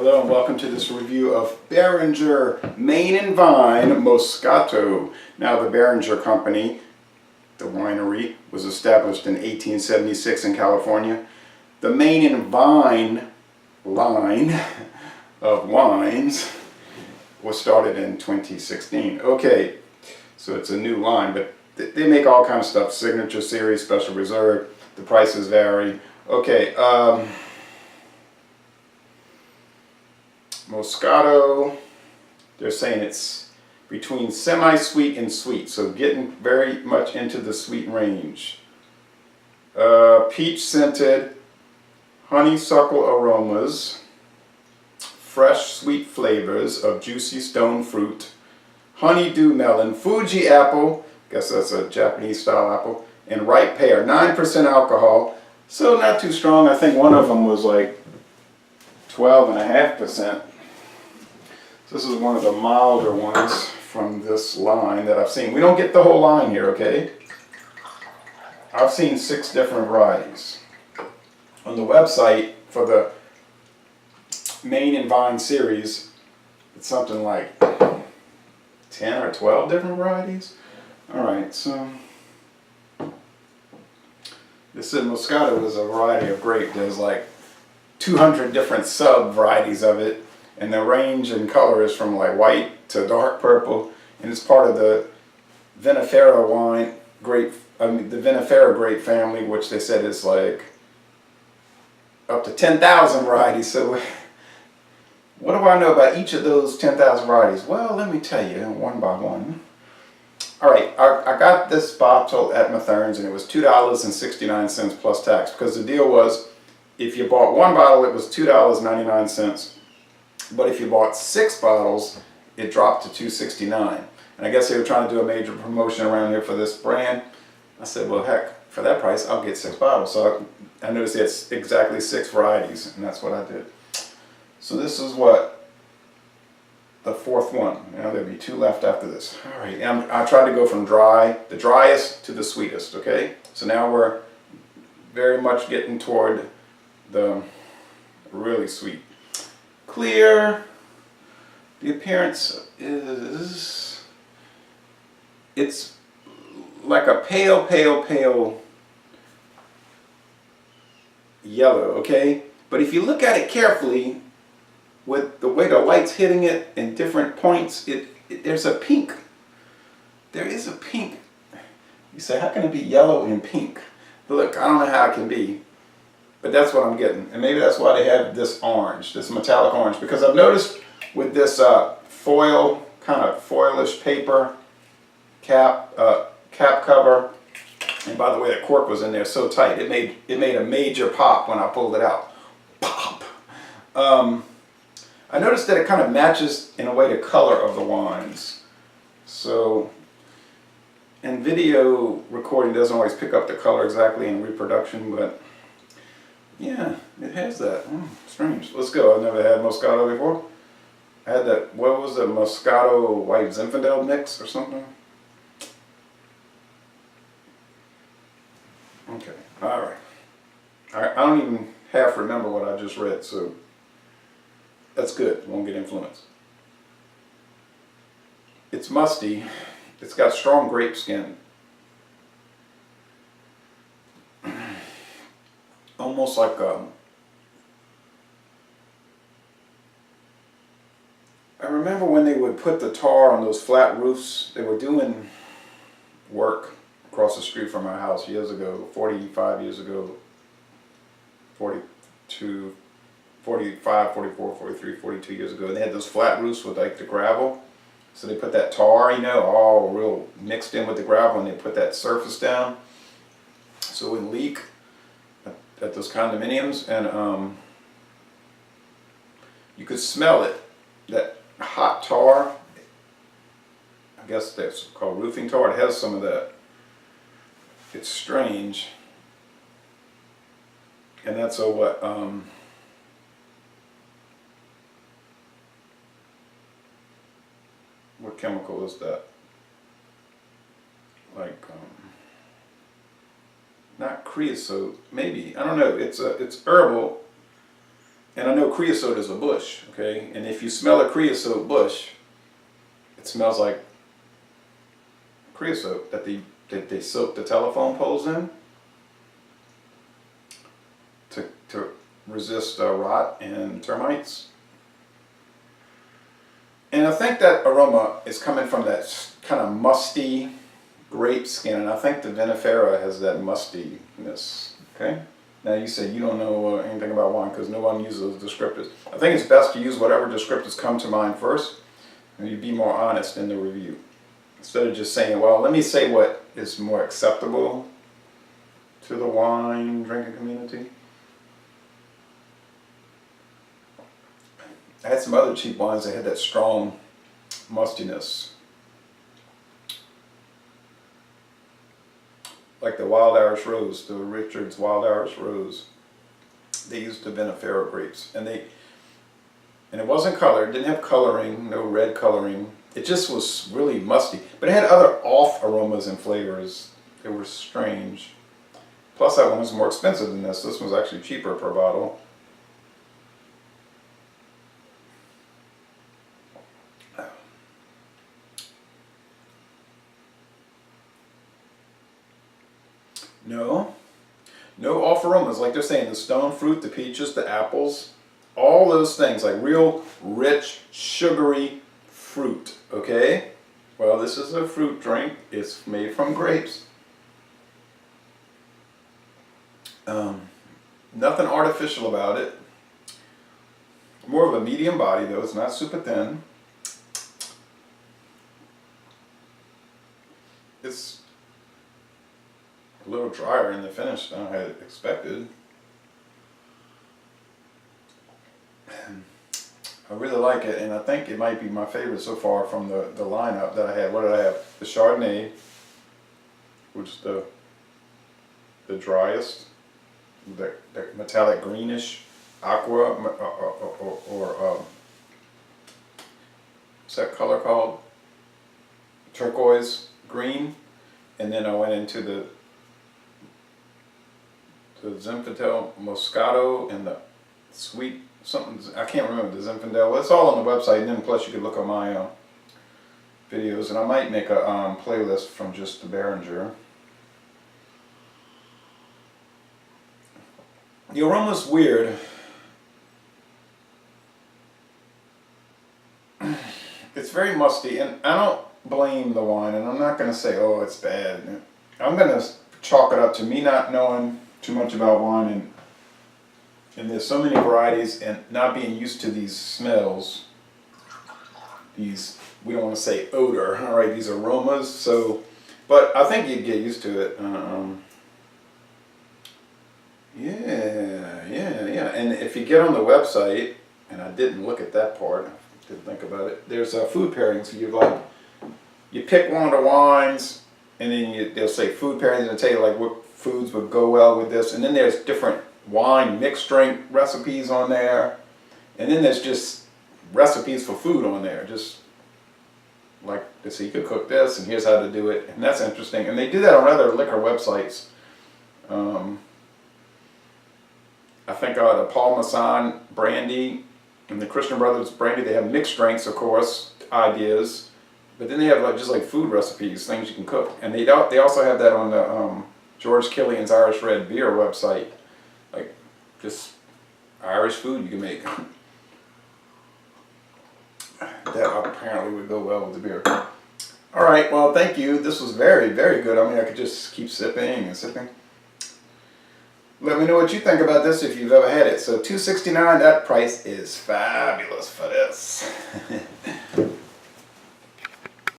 Hello and welcome to this review of Beringer Main and Vine Moscato. Now the Beringer Company, the winery, was established in 1876 in California. The Main and Vine line of wines was started in 2016. Okay, so it's a new line, but they make all kinds of stuff. Signature Series, Special Reserve. The prices vary. Okay, Moscato, they're saying it's between semi-sweet and sweet, so getting very much into the sweet range. Peach scented, honeysuckle aromas, fresh sweet flavors of juicy stone fruit, honeydew melon, Fuji apple, guess that's a Japanese style apple, and ripe pear. 9% alcohol, so not too strong. I think one of them was like 12.5%. This is one of the milder ones from this line that I've seen. We don't get the whole line here, okay? I've seen 6 different varieties. On the website for the Main and Vine series, it's something like 10 or 12 different varieties. Alright, so this Moscato is a variety of grape. There's like 200 different sub-varieties of it. And the range in color is from like white to dark purple, and it's part of the Vinifera wine grape. The Vinifera grape family, which they said is like up to 10,000 varieties. So, what do I know about each of those 10,000 varieties? Well, let me tell you one by one. All right, I got this bottle at Matherns, and it was $2.69 plus tax, because the deal was if you bought one bottle, it was $2.99. But if you bought 6 bottles, it dropped to $2.69. And I guess they were trying to do a major promotion around here for this brand. I said, well, heck, for that price, I'll get 6 bottles. So I noticed it's exactly 6 varieties, and that's what I did. So this is what? The 4th one. Now there'll be 2 left after this. All right, and I tried to go from the driest to the sweetest, okay? So now we're very much getting toward the really sweet. Clear. The appearance is, it's like a pale yellow, okay? But if you look at it carefully, with the way the light's hitting it in different points, there's a pink. There is a pink. You say, how can it be yellow and pink? But look, I don't know how it can be. But that's what I'm getting. And maybe that's why they have this orange, this metallic orange. Because I've noticed with this foil, kind of foilish paper cap cover, and by the way, the cork was in there so tight, it made a major pop when I pulled it out. Pop! I noticed that it kind of matches, in a way, the color of the wines. So, and video recording doesn't always pick up the color exactly in reproduction, but yeah, it has that. Strange. Let's go. I've never had Moscato before. I had that, what was it, Moscato White Zinfandel mix or something? Okay, alright. I don't even half remember what I just read, so that's good. Won't get influenced. It's musty. It's got strong grape skin. Almost like I remember when they would put the tar on those flat roofs. They were doing work across the street from our house years ago, 45 years ago, 42, 45, 44, 43, 42 years ago. And they had those flat roofs with like the gravel. So they put that tar, you know, all real mixed in with the gravel, and they put that surface down so it wouldn't leak at those condominiums. And you could smell it, that hot tar. I guess that's called roofing tar. It has some of that. It's strange. And that's a what? What chemical is that? Like not creosote, maybe. I don't know. It's herbal. And I know creosote is a bush, okay? And if you smell a creosote bush, it smells like creosote that they soak the telephone poles in to resist rot and termites. And I think that aroma is coming from that kind of musty grape skin, and I think the vinifera has that mustiness, okay? Now you say you don't know anything about wine because no one uses those descriptors. I think it's best to use whatever descriptors come to mind first, and you be more honest in the review. Instead of just saying, well, let me say what is more acceptable to the wine drinking community. I had some other cheap wines that had that strong mustiness. Like the Wild Irish Rose, the Richard's Wild Irish Rose. They used the vinifera grapes. And it wasn't colored, didn't have coloring, no red coloring. It just was really musty. But it had other off aromas and flavors. They were strange. Plus that one was more expensive than this. This was actually cheaper per bottle. No off aromas, like they're saying, the stone fruit, the peaches, the apples, all those things, like real rich, sugary fruit, okay? Well, this is a fruit drink. It's made from grapes. Nothing artificial about it. More of a medium body though, it's not super thin. It's a little drier in the finish than I had expected. I really like it, and I think it might be my favorite so far from the lineup that I had. What did I have? The Chardonnay, which is the driest, the metallic greenish aqua, or what's that color called? Turquoise green. And then I went into the Zinfandel Moscato and the sweet something, I can't remember the Zinfandel. It's all on the website, and then plus you could look at my videos, and I might make a playlist from just the Beringer. The aroma's weird. It's very musty, and I don't blame the wine, and I'm not going to say, oh, it's bad. I'm going to chalk it up to me not knowing too much about wine, and there's so many varieties, and not being used to these smells, these, we don't want to say odor, all right, these aromas, so, but I think you'd get used to it. Yeah, and if you get on the website, and I didn't look at that part, I didn't think about it, there's food pairings, so you pick one of the wines, and then they'll say food pairings, and they'll tell you like what foods would go well with this, and then there's different wine mixed drink recipes on there, and then there's just recipes for food on there, just like this, so you could cook this, and here's how to do it, and that's interesting, and they do that on other liquor websites. I think the Paul Masson brandy and the Christian Brothers brandy, they have mixed drinks, of course, ideas, but then they have just like food recipes, things you can cook, and they also have that on the George Killian's Irish Red Beer website, like just Irish food you can make. That apparently would go well with the beer. All right, well, thank you. This was very, very good. I mean, I could just keep sipping and sipping. Let me know what you think about this if you've ever had it. So $2.69, that price is fabulous for this.